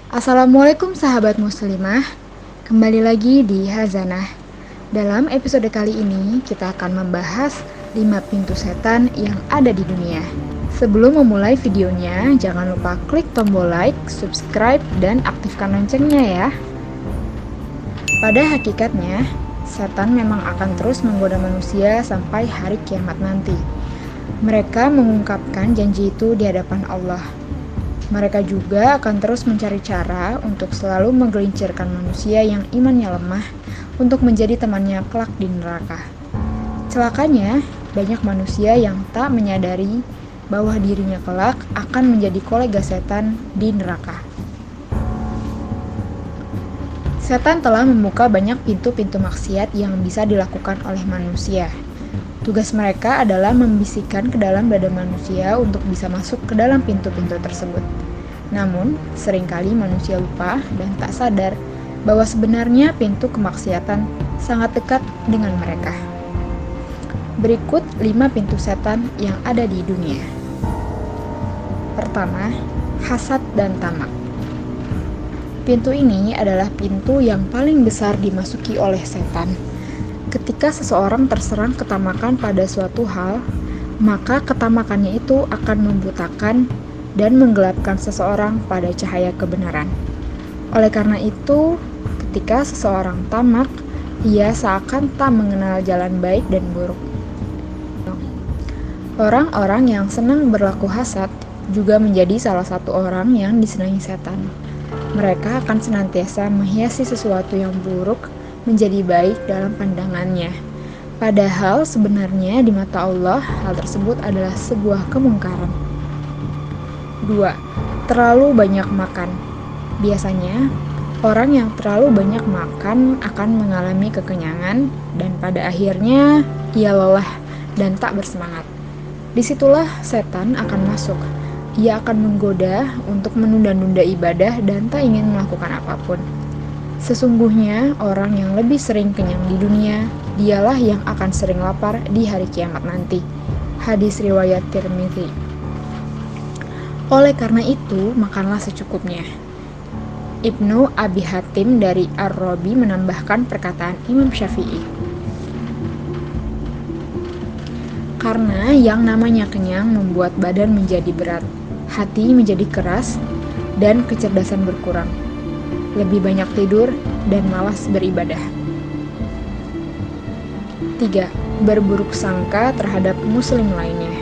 Assalamualaikum sahabat muslimah, kembali lagi di Hazanah. Dalam episode kali ini kita akan membahas 5 pintu setan yang ada di dunia. Sebelum memulai videonya, jangan lupa klik tombol like, subscribe, dan aktifkan loncengnya ya. Pada hakikatnya, setan memang akan terus menggoda manusia sampai hari kiamat nanti. Mereka mengungkapkan janji itu di hadapan Allah. Mereka juga akan terus mencari cara untuk selalu menggelincirkan manusia yang imannya lemah untuk menjadi temannya kelak di neraka. Celakanya, banyak manusia yang tak menyadari bahwa dirinya kelak akan menjadi kolega setan di neraka. Setan telah membuka banyak pintu-pintu maksiat yang bisa dilakukan oleh manusia. Tugas mereka adalah membisikkan ke dalam dada manusia untuk bisa masuk ke dalam pintu-pintu tersebut. Namun, seringkali manusia lupa dan tak sadar bahwa sebenarnya pintu kemaksiatan sangat dekat dengan mereka. Berikut 5 pintu setan yang ada di dunia. Pertama, hasad dan tamak. Pintu ini adalah pintu yang paling besar dimasuki oleh setan. Ketika seseorang terserang ketamakan pada suatu hal, maka ketamakannya itu akan membutakan dan menggelapkan seseorang pada cahaya kebenaran. Oleh karena itu, ketika seseorang tamak, ia seakan tak mengenal jalan baik dan buruk. Orang-orang yang senang berlaku hasad juga menjadi salah satu orang yang disenangi setan. Mereka akan senantiasa menghiasi sesuatu yang buruk menjadi baik dalam pandangannya. Padahal sebenarnya di mata Allah hal tersebut adalah sebuah kemungkaran. 2. Terlalu banyak makan. Biasanya, orang yang terlalu banyak makan akan mengalami kekenyangan dan pada akhirnya ia lelah dan tak bersemangat. Disitulah setan akan masuk. Ia akan menggoda untuk menunda-nunda ibadah dan tak ingin melakukan apapun. Sesungguhnya, orang yang lebih sering kenyang di dunia, dialah yang akan sering lapar di hari kiamat nanti. Hadis riwayat Tirmidzi. Oleh karena itu, makanlah secukupnya. Ibnu Abi Hatim dari Ar-Rabi menambahkan perkataan Imam Syafi'i. Karena yang namanya kenyang membuat badan menjadi berat, hati menjadi keras, dan kecerdasan berkurang. Lebih banyak tidur dan malas beribadah. 3. Berburuk sangka terhadap muslim lainnya.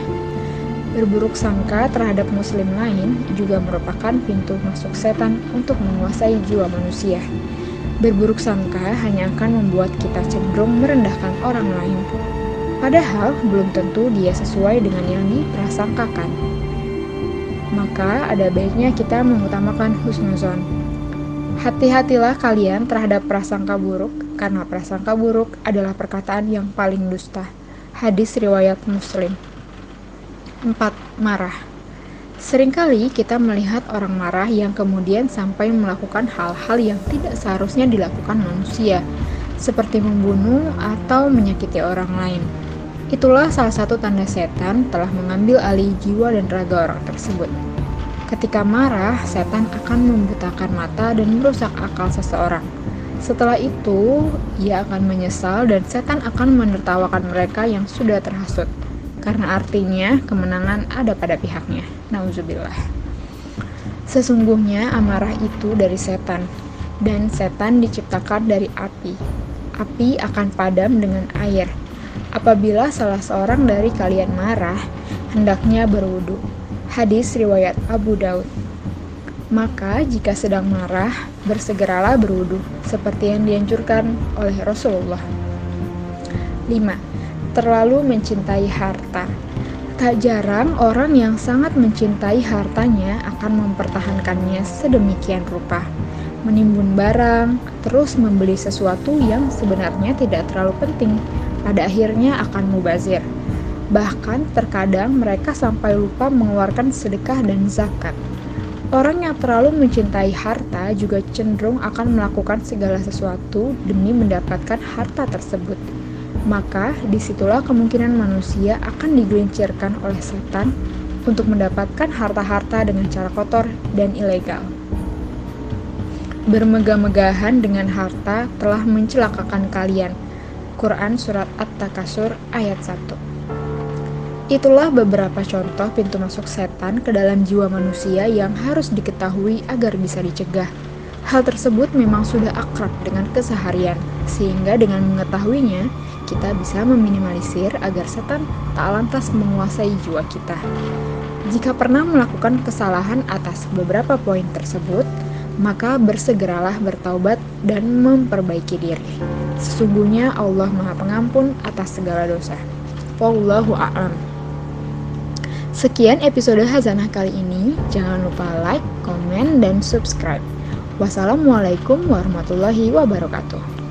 Berburuk sangka terhadap muslim lain juga merupakan pintu masuk setan untuk menguasai jiwa manusia. Berburuk sangka hanya akan membuat kita cenderung merendahkan orang lain. Padahal belum tentu dia sesuai dengan yang diprasangkakan. Maka ada baiknya kita mengutamakan husnuzon. Hati-hatilah kalian terhadap prasangka buruk, karena prasangka buruk adalah perkataan yang paling dusta. Hadis riwayat Muslim. 4. Marah. Seringkali kita melihat orang marah yang kemudian sampai melakukan hal-hal yang tidak seharusnya dilakukan manusia, seperti membunuh atau menyakiti orang lain. Itulah salah satu tanda setan telah mengambil alih jiwa dan raga orang tersebut. Ketika marah, setan akan membutakan mata dan merusak akal seseorang. Setelah itu, ia akan menyesal dan setan akan menertawakan mereka yang sudah terhasut. Karena artinya kemenangan ada pada pihaknya. Nauzubillah. Sesungguhnya amarah itu dari setan, dan setan diciptakan dari api. Api akan padam dengan air. Apabila salah seorang dari kalian marah, hendaknya berwudu. Hadis riwayat Abu Daud. Maka jika sedang marah, bersegeralah berwudu, seperti yang dianjurkan oleh Rasulullah. 5. Terlalu mencintai harta. Tak jarang orang yang sangat mencintai hartanya akan mempertahankannya sedemikian rupa, menimbun barang, terus membeli sesuatu yang sebenarnya tidak terlalu penting, pada akhirnya akan mubazir. Bahkan terkadang mereka sampai lupa mengeluarkan sedekah dan zakat. Orang yang terlalu mencintai harta juga cenderung akan melakukan segala sesuatu demi mendapatkan harta tersebut. Maka disitulah kemungkinan manusia akan digelincirkan oleh setan untuk mendapatkan harta-harta dengan cara kotor dan ilegal. bermegah-megahan dengan harta telah mencelakakan kalian. Quran Surat At-Takasur ayat 1. Itulah beberapa contoh pintu masuk setan ke dalam jiwa manusia yang harus diketahui agar bisa dicegah. Hal tersebut memang sudah akrab dengan keseharian, sehingga dengan mengetahuinya, kita bisa meminimalisir agar setan tak lantas menguasai jiwa kita. Jika pernah melakukan kesalahan atas beberapa poin tersebut, maka bersegeralah bertaubat dan memperbaiki diri. Sesungguhnya Allah Maha Pengampun atas segala dosa. Wallahu a'lam. Sekian episode Hazanah kali ini. Jangan lupa like, komen, dan subscribe. Wassalamualaikum warahmatullahi wabarakatuh.